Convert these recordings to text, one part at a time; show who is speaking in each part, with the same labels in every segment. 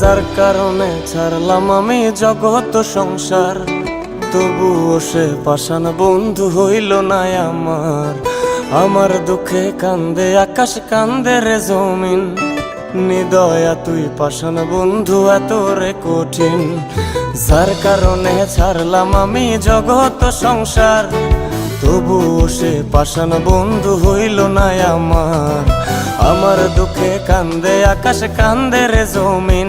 Speaker 1: যার কারণে ছাড়লাম আমি জগৎ সংসার, তবুও সে পাষাণ বন্ধু হইল না আমার। আমার দুঃখে কান্দে আকাশ, কান্দে রে জমিন, নিদয়া তুই পাষাণ বন্ধু এত রে কঠিন। যার কারণে ছাড়লাম আমি জগৎ সংসার, তবুও সে পাষাণ বন্ধু হইল না আমার। আমার দুঃখে কান্দে আকাশ, কান্দে রে জমিন,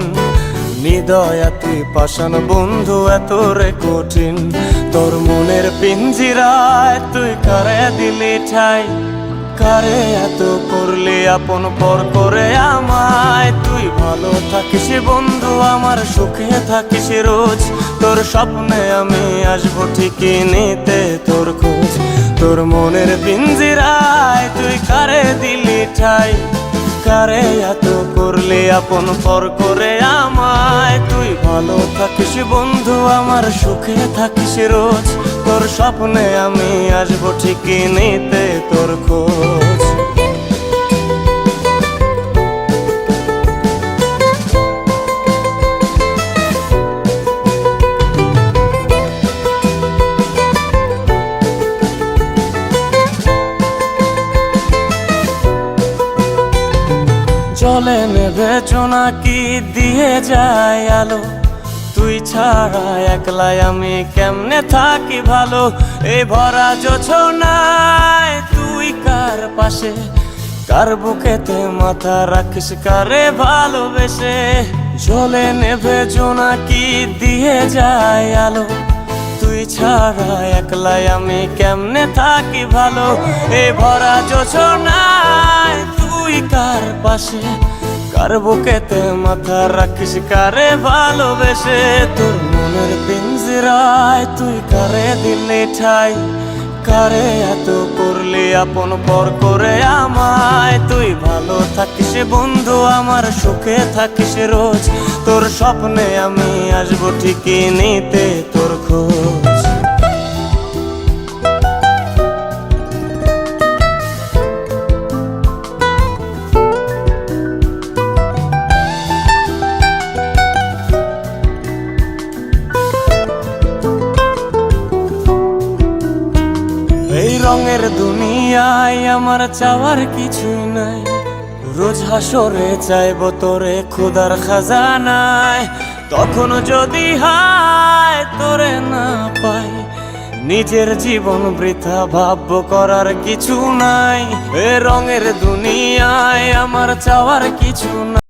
Speaker 1: নিদয়া তুই পাষাণ বন্ধু এত রে কঠিন। তোর মনের পিঞ্জিরায় তুই কারে দিলি ঠাই, কারে এত করলি আপন পর করে আমায়। তুই ভালো থাকিস বন্ধু আমার, সুখে থাকিস রোজ, তোর স্বপ্নে আমি আসবো ঠিকই নিতে তোর খোঁজ। তোর মনের পিঞ্জিরায় তুই কারে দিলি ঠাই, কারে এত করলি আপন পর করে আমায়। তুই ভালো থাকিস বন্ধু আমার, সুখে থাকিস রোজ, তোর স্বপ্নে আমি আসবো ঠিকই নিতে তোর খোঁজ। জলে নেভে জোনাকি দিয়ে যায় আলো, তুই ছাড়া একলাই আমি কেমনে থাকি ভালো। এই ভরা জোছনায় তুই কার পাশে, কার বুকেতে মাথা রাখিস কারে ভালোবেসে। জলে নেভে জোনাকি দিয়ে যায় আলো, তুই ছাড়া একলাই আমি কেমনে থাকি ভালো। এই ভরা জোছনায় তুই কার পাশে, কার বুকেতে মাথা রাখিস কারে ভালোবেসে। তোর মনের পিঞ্জিরায় তুই কারে দিলি ঠাই, কারে এত করলি আপন পর করে আমায়। তুই ভালো থাকিস বন্ধু আমার, সুখে থাকিস রোজ, তোর স্বপ্নে আমি আসবো ঠিকই নিতে তোর খোঁজ। এই রঙের দুনিয়ায় আমার চাওয়ার কিছুই নাই, রোজ হাসরে চাইবো তোরে খোদার খাজানায়। তখন যদি হায় তোরে না পাই, নিজের জীবন বৃথা ভাববো করার কিছু নাই। এ রঙের দুনিয়ায় আমার চাওয়ার কিছু নাই।